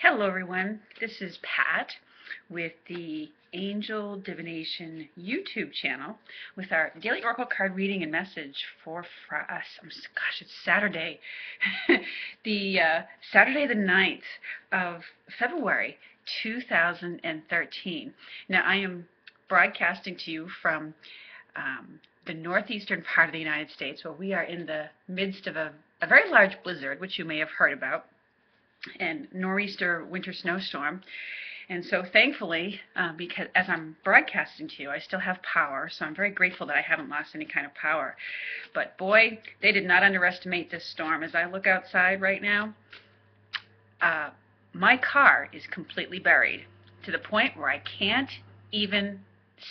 Hello everyone, this is Pat with the Angel Divination YouTube channel with our daily oracle card reading and message for us. Gosh, it's Saturday, the Saturday the 9th of February 2013. Now I am broadcasting to you from the northeastern part of the United States, where we are in the midst of a very large blizzard, which you may have heard about, and nor'easter winter snowstorm. And so thankfully, because as I'm broadcasting to you, I still have power, so I'm very grateful that I haven't lost any kind of power. But boy, they did not underestimate this storm. As I look outside right now, my car is completely buried to the point where I can't even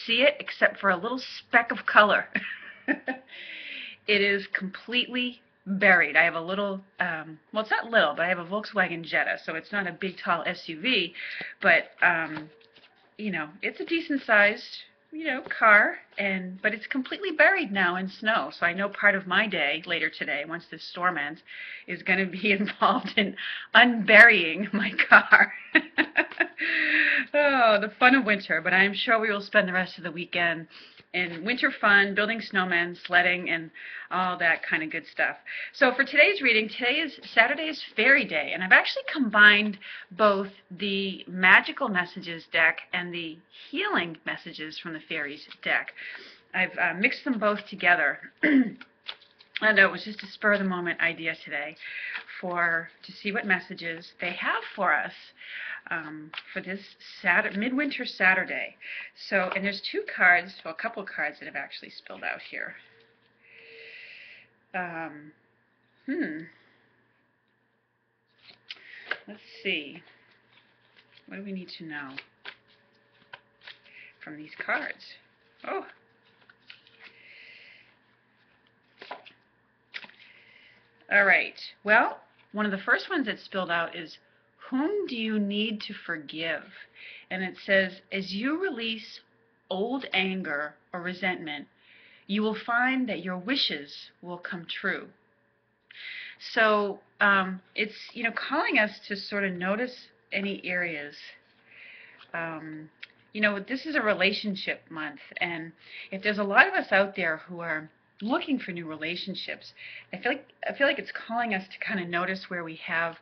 see it except for a little speck of color. It is completely buried. I have a little, well, it's not little, but I have a Volkswagen Jetta, so it's not a big, tall SUV, but, you know, it's a decent-sized, you know, car, but it's completely buried now in snow, so I know part of my day later today, once this storm ends, is going to be involved in unburying my car. Oh, the fun of winter, but I'm sure we will spend the rest of the weekend in winter fun, building snowmen, sledding, and all that kind of good stuff. So for today's reading, Saturday is Fairy Day, and I've actually combined both the Magical Messages deck and the Healing Messages from the Fairies deck. I've mixed them both together. I know it was just a spur-of-the-moment idea today to see what messages they have for us for this midwinter Saturday. So, and there's two cards, well, a couple of cards that have actually spilled out here. Let's see. What do we need to know from these cards? Oh. All right. Well, one of the first ones that spilled out is, whom do you need to forgive? And it says, as you release old anger or resentment, you will find that your wishes will come true. So it's, you know, calling us to sort of notice any areas. You know, this is a relationship month, and if there's a lot of us out there who are looking for new relationships, I feel like it's calling us to kind of notice where we have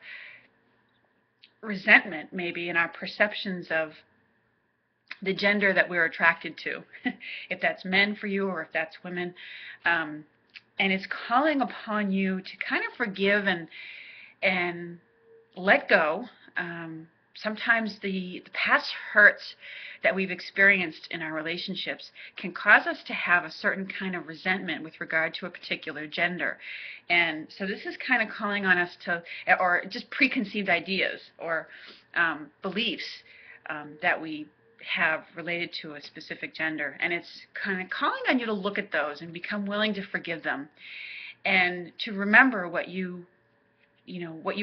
resentment, maybe, in our perceptions of the gender that we're attracted to, if that's men for you or if that's women. And it's calling upon you to kind of forgive and let go. Sometimes the past hurts that we've experienced in our relationships can cause us to have a certain kind of resentment with regard to a particular gender. And so this is kind of calling on us to, or just preconceived ideas or beliefs that we have related to a specific gender. And it's kind of calling on you to look at those and become willing to forgive them and to remember what you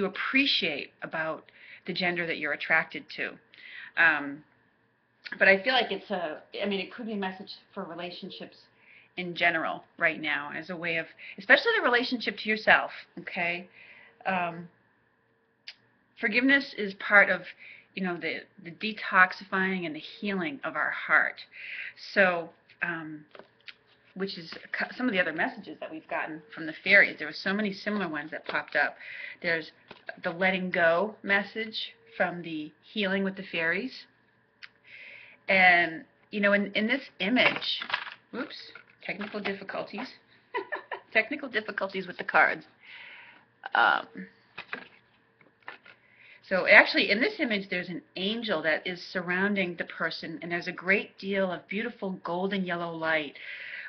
appreciate about the gender that you're attracted to. But I feel like it could be a message for relationships in general right now, as a way of, especially the relationship to yourself, okay? Forgiveness is part of, you know, the detoxifying and the healing of our heart. So, which is some of the other messages that we've gotten from the fairies. There were so many similar ones that popped up. There's the letting go message from the healing with the fairies. And, you know, in this image, whoops, technical difficulties. Technical difficulties with the cards. So actually, in this image, there's an angel that is surrounding the person, and there's a great deal of beautiful golden yellow light,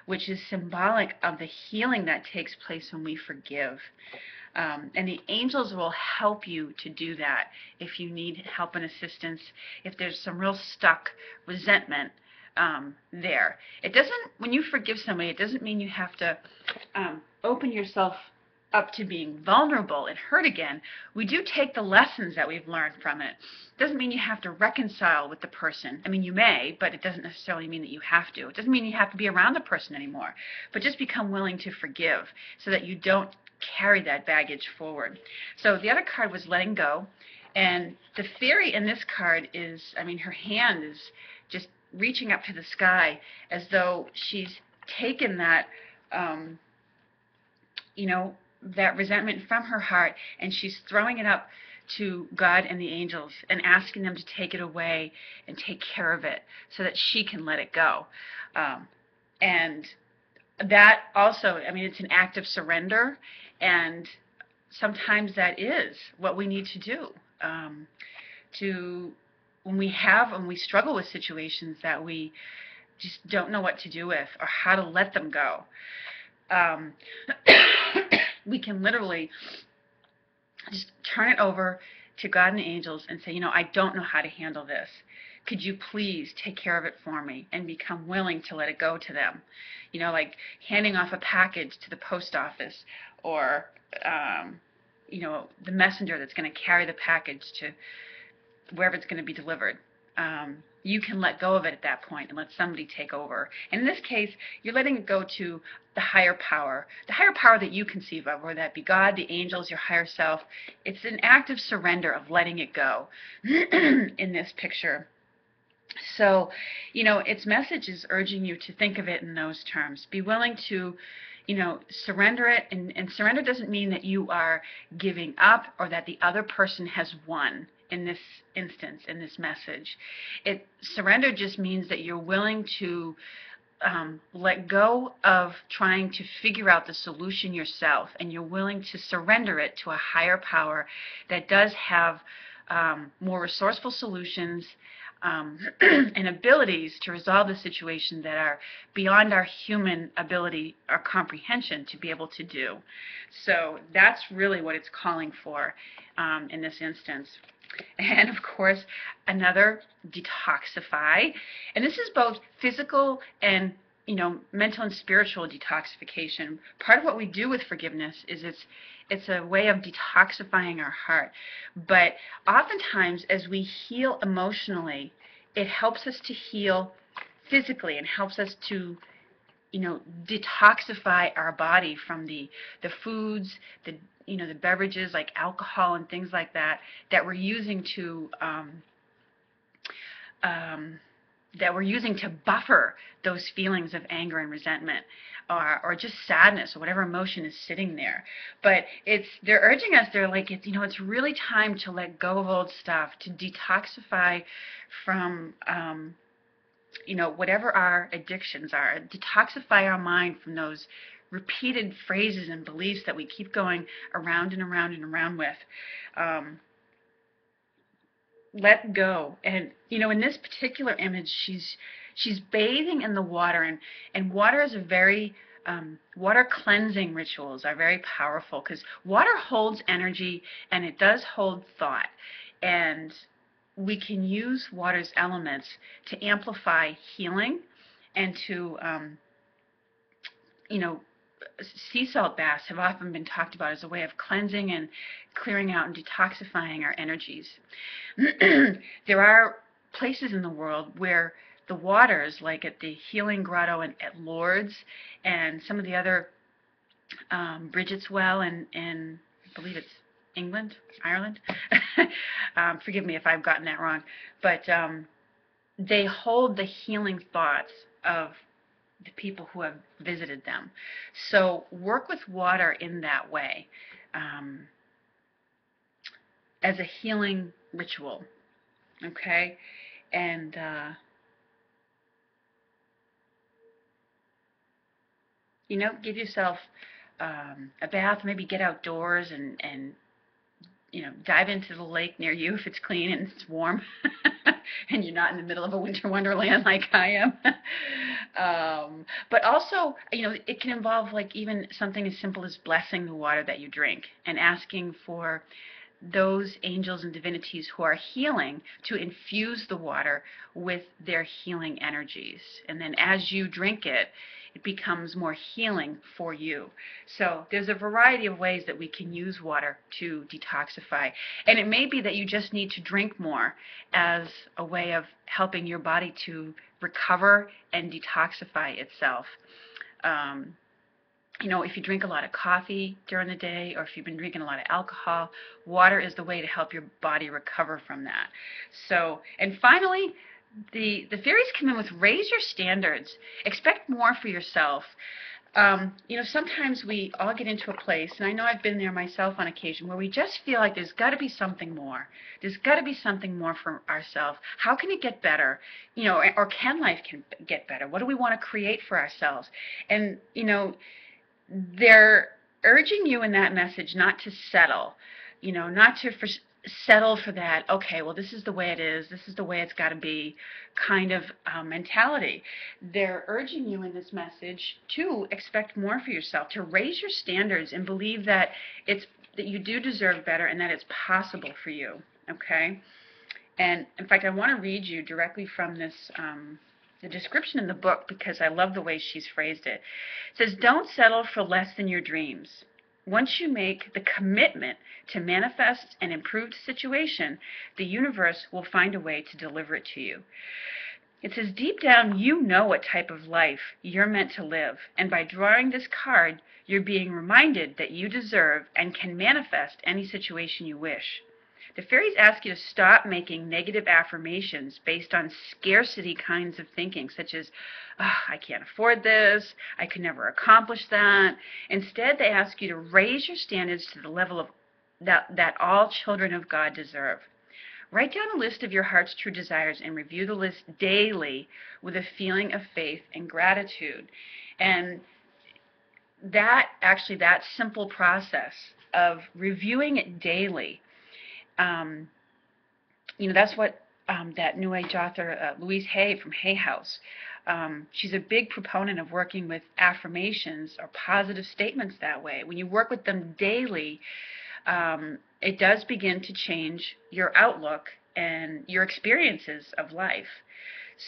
which is symbolic of the healing that takes place when we forgive. And the angels will help you to do that if you need help and assistance, if there's some real stuck resentment there. It doesn't, when you forgive somebody, it doesn't mean you have to open yourself up to being vulnerable and hurt again. We do take the lessons that we've learned from it. It doesn't mean you have to reconcile with the person. I mean, you may, but it doesn't necessarily mean that you have to. It doesn't mean you have to be around the person anymore, but just become willing to forgive so that you don't carry that baggage forward. So the other card was letting go, And the fairy in this card is, I mean, her hand is just reaching up to the sky as though she's taken that, um, you know, that resentment from her heart, and she's throwing it up to God and the angels and asking them to take it away and take care of it so that she can let it go. And that also, I mean, it's an act of surrender, and sometimes that is what we need to do. To when we struggle with situations that we just don't know what to do with or how to let them go, um, we can literally just turn it over to God and the angels and say, you know, I don't know how to handle this. Could you please take care of it for me, and become willing to let it go to them? You know, like handing off a package to the post office, or, you know, the messenger that's going to carry the package to wherever it's going to be delivered. You can let go of it at that point and let somebody take over. And in this case, you're letting it go to the higher power that you conceive of, whether that be God, the angels, your higher self. It's an act of surrender, of letting it go in this picture. So, you know, its message is urging you to think of it in those terms. Be willing to, you know, surrender it. And surrender doesn't mean that you are giving up or that the other person has won in this instance, in this message. Surrender just means that you're willing to let go of trying to figure out the solution yourself, and you're willing to surrender it to a higher power that does have more resourceful solutions and abilities to resolve the situation that are beyond our human ability or comprehension to be able to do. So that's really what it's calling for in this instance. And of course, another, detoxify. And this is both physical and, you know, mental and spiritual detoxification. Part of what we do with forgiveness is it's a way of detoxifying our heart. But oftentimes, as we heal emotionally, it helps us to heal physically and helps us to, you know, detoxify our body from the foods, the, you know, the beverages like alcohol and things like that we're using to buffer those feelings of anger and resentment, or just sadness, or whatever emotion is sitting there. But they're urging us, they're like, you know, it's really time to let go of old stuff, to detoxify from you know, whatever our addictions are, detoxify our mind from those repeated phrases and beliefs that we keep going around and around and around with. Let go. And, you know, in this particular image, she's bathing in the water, and water is a very water cleansing rituals are very powerful, because water holds energy and it does hold thought, and we can use water's elements to amplify healing and to, you know, sea salt baths have often been talked about as a way of cleansing and clearing out and detoxifying our energies. There are places in the world where the waters, like at the Healing Grotto at Lourdes, and some of the other Bridget's Well in I believe it's England, Ireland. Forgive me if I've gotten that wrong. But they hold the healing thoughts of the people who have visited them. So work with water in that way, as a healing ritual, okay? And you know, give yourself a bath, maybe get outdoors and you know, dive into the lake near you if it's clean and it's warm and you're not in the middle of a winter wonderland like I am. But also, you know, it can involve like even something as simple as blessing the water that you drink and asking for those angels and divinities who are healing to infuse the water with their healing energies. And then as you drink it, it becomes more healing for you. So there's a variety of ways that we can use water to detoxify. And it may be that you just need to drink more as a way of helping your body to recover and detoxify itself. if you drink a lot of coffee during the day, or if you've been drinking a lot of alcohol, water is the way to help your body recover from that. So, and finally, the fairies come in with raise your standards. Expect more for yourself. Sometimes we all get into a place, and I know I've been there myself on occasion, where we just feel like there's got to be something more. There's got to be something more for ourselves. How can it get better? Or can life get better? What do we want to create for ourselves? And, they're urging you in that message not to settle, not to settle for that, okay, well, this is the way it is, this is the way it's got to be kind of mentality. They're urging you in this message to expect more for yourself, to raise your standards and believe that you do deserve better and that it's possible for you, okay? And in fact, I want to read you directly from this the description in the book, because I love the way she's phrased it. It says, don't settle for less than your dreams. Once you make the commitment to manifest an improved situation, the universe will find a way to deliver it to you. It says, deep down, you know what type of life you're meant to live, and by drawing this card, you're being reminded that you deserve and can manifest any situation you wish. The fairies ask you to stop making negative affirmations based on scarcity kinds of thinking, such as, oh, I can't afford this, I could never accomplish that. Instead, they ask you to raise your standards to the level of that all children of God deserve. Write down a list of your heart's true desires and review the list daily with a feeling of faith and gratitude. And that simple process of reviewing it daily, that's what that New Age author Louise Hay from Hay House, she's a big proponent of working with affirmations or positive statements that way. When you work with them daily, it does begin to change your outlook and your experiences of life.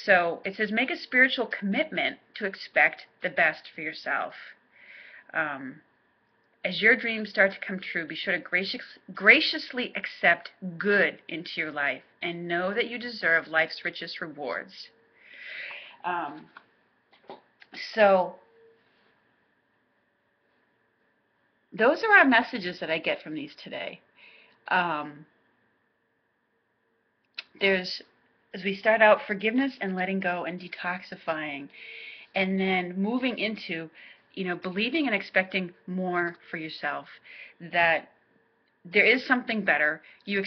So it says, make a spiritual commitment to expect the best for yourself. As your dreams start to come true, be sure to graciously accept good into your life and know that you deserve life's richest rewards. So those are our messages that I get from these today. As we start out, forgiveness and letting go and detoxifying, and then moving into believing and expecting more for yourself, that there is something better, you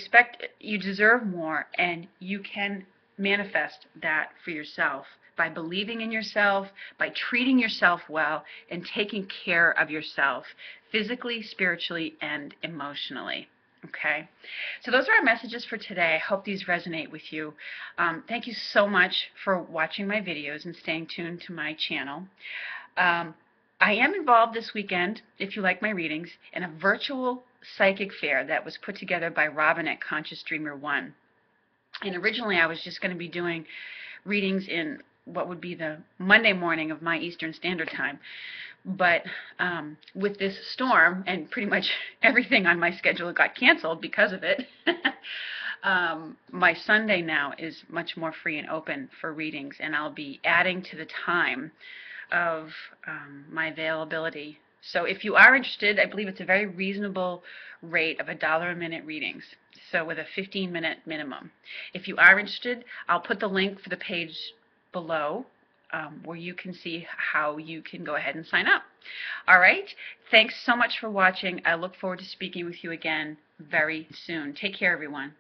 deserve more, and you can manifest that for yourself by believing in yourself, by treating yourself well, and taking care of yourself physically, spiritually, and emotionally. Okay, so those are our messages for today. I hope these resonate with you. Thank you so much for watching my videos and staying tuned to my channel. I am involved this weekend, if you like my readings, in a virtual psychic fair that was put together by Robin at Conscious Dreamer 1. And originally I was just going to be doing readings in what would be the Monday morning of my Eastern Standard Time. But with this storm and pretty much everything on my schedule got canceled because of it, my Sunday now is much more free and open for readings, and I'll be adding to the time of my availability. So if you are interested, I believe it's a very reasonable rate of $1 a minute readings, so with a 15-minute minimum. If you are interested, I'll put the link for the page below where you can see how you can go ahead and sign up. All right, thanks so much for watching. I look forward to speaking with you again very soon. Take care, everyone.